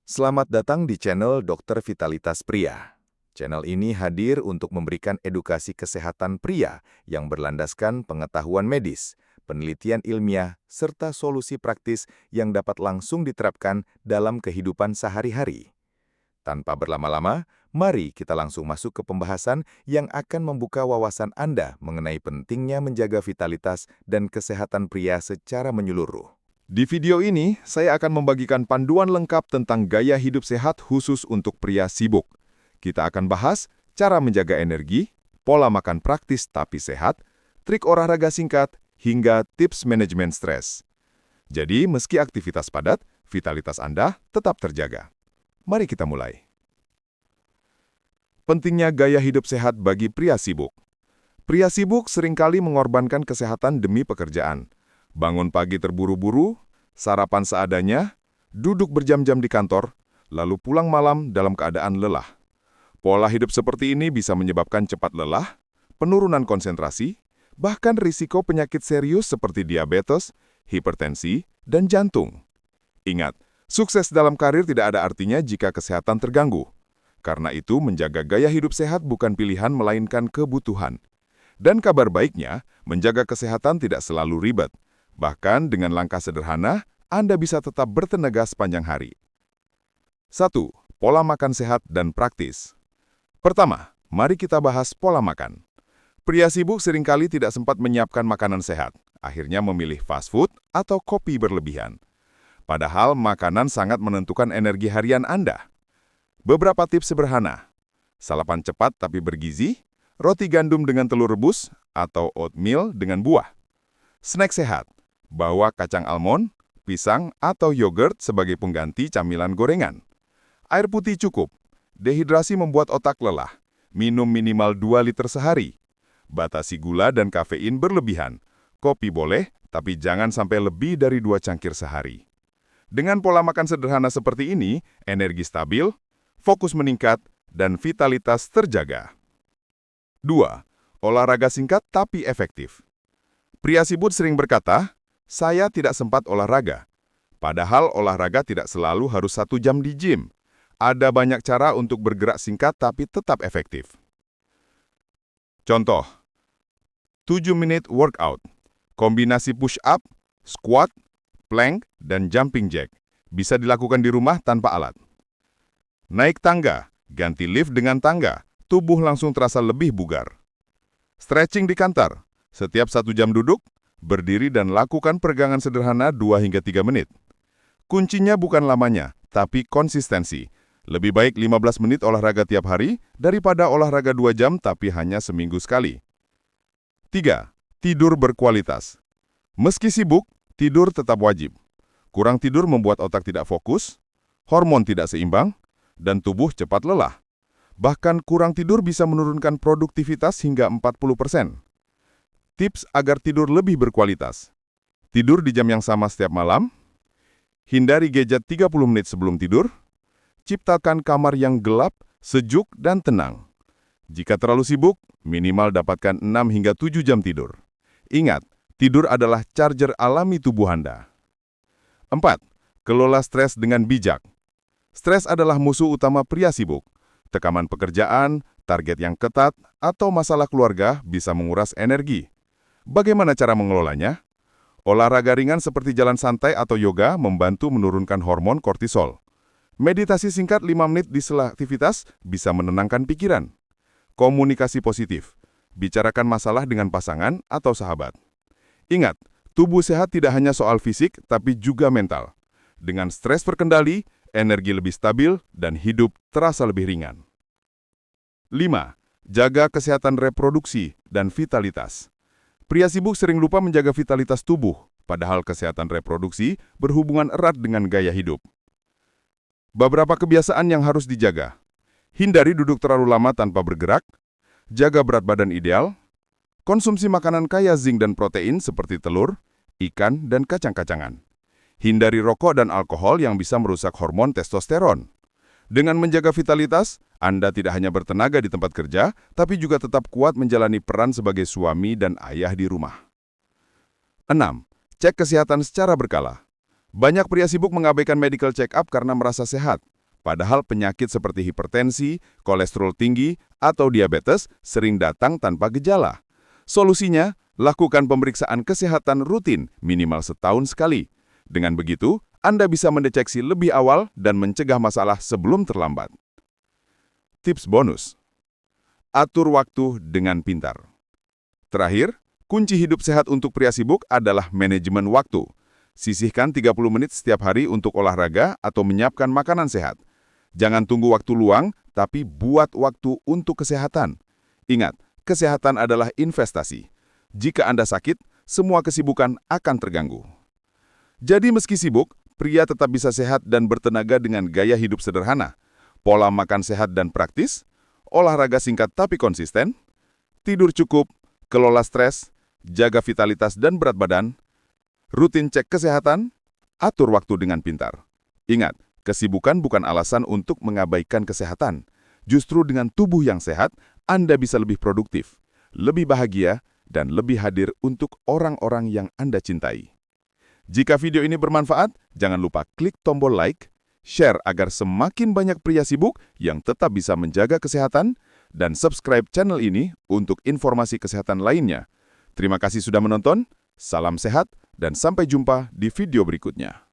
Selamat datang di channel Dokter Vitalitas Pria. Channel ini hadir untuk memberikan edukasi kesehatan pria yang berlandaskan pengetahuan medis, penelitian ilmiah, serta solusi praktis yang dapat langsung diterapkan dalam kehidupan sehari-hari. Tanpa berlama-lama, mari kita langsung masuk ke pembahasan yang akan membuka wawasan Anda mengenai pentingnya menjaga vitalitas dan kesehatan pria secara menyeluruh. Di video ini, saya akan membagikan panduan lengkap tentang gaya hidup sehat khusus untuk pria sibuk. Kita akan bahas cara menjaga energi, pola makan praktis tapi sehat, trik olahraga singkat, hingga tips manajemen stres. Jadi, meski aktivitas padat, vitalitas Anda tetap terjaga. Mari kita mulai. Pentingnya gaya hidup sehat bagi pria sibuk. Pria sibuk seringkali mengorbankan kesehatan demi pekerjaan. Bangun pagi terburu-buru, sarapan seadanya, duduk berjam-jam di kantor, lalu pulang malam dalam keadaan lelah. Pola hidup seperti ini bisa menyebabkan cepat lelah, penurunan konsentrasi, bahkan risiko penyakit serius seperti diabetes, hipertensi, dan jantung. Ingat, sukses dalam karir tidak ada artinya jika kesehatan terganggu. Karena itu, menjaga gaya hidup sehat bukan pilihan melainkan kebutuhan. Dan kabar baiknya, menjaga kesehatan tidak selalu ribet. Bahkan dengan langkah sederhana, Anda bisa tetap bertenaga sepanjang hari. 1. Pola makan sehat dan praktis. Pertama, mari kita bahas pola makan. Pria sibuk seringkali tidak sempat menyiapkan makanan sehat, akhirnya memilih fast food atau kopi berlebihan. Padahal makanan sangat menentukan energi harian Anda. Beberapa tips sederhana. Sarapan cepat tapi bergizi, roti gandum dengan telur rebus, atau oatmeal dengan buah. Snack sehat. Bawa kacang almond, pisang, atau yogurt sebagai pengganti camilan gorengan. Air putih cukup. Dehidrasi membuat otak lelah. Minum minimal 2 liter sehari. Batasi gula dan kafein berlebihan. Kopi boleh, tapi jangan sampai lebih dari 2 cangkir sehari. Dengan pola makan sederhana seperti ini, energi stabil, fokus meningkat, dan vitalitas terjaga. 2. Olahraga singkat tapi efektif. Pria sibuk sering berkata, "Saya tidak sempat olahraga." Padahal olahraga tidak selalu harus 1 jam di gym. Ada banyak cara untuk bergerak singkat tapi tetap efektif. Contoh, 7 menit workout. Kombinasi push-up, squat, plank, dan jumping jack. Bisa dilakukan di rumah tanpa alat. Naik tangga, ganti lift dengan tangga. Tubuh langsung terasa lebih bugar. Stretching di kantor. Setiap 1 jam duduk, berdiri dan lakukan peregangan sederhana 2 hingga 3 menit. Kuncinya bukan lamanya, tapi konsistensi. Lebih baik 15 menit olahraga tiap hari daripada olahraga 2 jam tapi hanya seminggu sekali. 3. Tidur berkualitas. Meski sibuk, tidur tetap wajib. Kurang tidur membuat otak tidak fokus, hormon tidak seimbang, dan tubuh cepat lelah. Bahkan kurang tidur bisa menurunkan produktivitas hingga 40%. Tips agar tidur lebih berkualitas. Tidur di jam yang sama setiap malam. Hindari gadget 30 menit sebelum tidur. Ciptakan kamar yang gelap, sejuk, dan tenang. Jika terlalu sibuk, minimal dapatkan 6 hingga 7 jam tidur. Ingat, tidur adalah charger alami tubuh Anda. 4. Kelola stres dengan bijak. Stres adalah musuh utama pria sibuk. Tekanan pekerjaan, target yang ketat, atau masalah keluarga bisa menguras energi. Bagaimana cara mengelolanya? Olahraga ringan seperti jalan santai atau yoga membantu menurunkan hormon kortisol. Meditasi singkat 5 menit di sela aktivitas bisa menenangkan pikiran. Komunikasi positif. Bicarakan masalah dengan pasangan atau sahabat. Ingat, tubuh sehat tidak hanya soal fisik, tapi juga mental. Dengan stres terkendali, energi lebih stabil, dan hidup terasa lebih ringan. 5. Jaga kesehatan reproduksi dan vitalitas. Pria sibuk sering lupa menjaga vitalitas tubuh, padahal kesehatan reproduksi berhubungan erat dengan gaya hidup. Beberapa kebiasaan yang harus dijaga. Hindari duduk terlalu lama tanpa bergerak, jaga berat badan ideal, konsumsi makanan kaya zinc dan protein seperti telur, ikan, dan kacang-kacangan. Hindari rokok dan alkohol yang bisa merusak hormon testosteron. Dengan menjaga vitalitas, Anda tidak hanya bertenaga di tempat kerja, tapi juga tetap kuat menjalani peran sebagai suami dan ayah di rumah. 6. Cek kesehatan secara berkala. Banyak pria sibuk mengabaikan medical check-up karena merasa sehat. Padahal penyakit seperti hipertensi, kolesterol tinggi, atau diabetes sering datang tanpa gejala. Solusinya, lakukan pemeriksaan kesehatan rutin minimal setahun sekali. Dengan begitu, Anda bisa mendeteksi lebih awal dan mencegah masalah sebelum terlambat. Tips bonus: atur waktu dengan pintar. Terakhir, kunci hidup sehat untuk pria sibuk adalah manajemen waktu. Sisihkan 30 menit setiap hari untuk olahraga atau menyiapkan makanan sehat. Jangan tunggu waktu luang, tapi buat waktu untuk kesehatan. Ingat, kesehatan adalah investasi. Jika Anda sakit, semua kesibukan akan terganggu. Jadi meski sibuk, pria tetap bisa sehat dan bertenaga dengan gaya hidup sederhana. Pola makan sehat dan praktis, olahraga singkat tapi konsisten, tidur cukup, kelola stres, jaga vitalitas dan berat badan, rutin cek kesehatan, atur waktu dengan pintar. Ingat, kesibukan bukan alasan untuk mengabaikan kesehatan. Justru dengan tubuh yang sehat, Anda bisa lebih produktif, lebih bahagia, dan lebih hadir untuk orang-orang yang Anda cintai. Jika video ini bermanfaat, jangan lupa klik tombol like, share agar semakin banyak pria sibuk yang tetap bisa menjaga kesehatan, dan subscribe channel ini untuk informasi kesehatan lainnya. Terima kasih sudah menonton, salam sehat, dan sampai jumpa di video berikutnya.